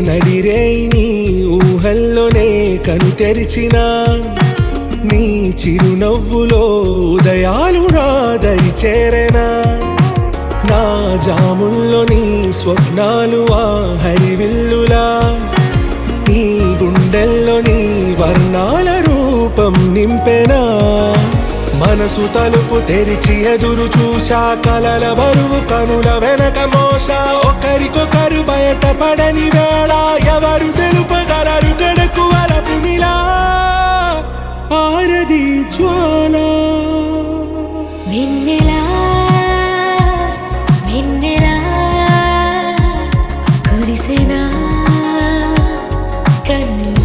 నడిరేయి నీ ఊహల్లోనే కను తెరిచిన నీ చిరునవ్వులో ఉదయాలు నా దరి చేరెనా నా జాముల్లో నీ స్వప్నాలు ఆ హరివిల్లులా నీ గుండెల్లో నీ వర్ణాల రూపం నింపెనా మనసు తలుపు తెరిచి ఎదురు చూశా కలల బరువు కనుల వెనక మోసా ఒకరికొకరు బయటపడని వేళ ఎవరు తెలుపగలరు గడకు వలపునిలా ఆరది జ్వాల వెన్నెలా వెన్నెలా కురిసెనా కన్ను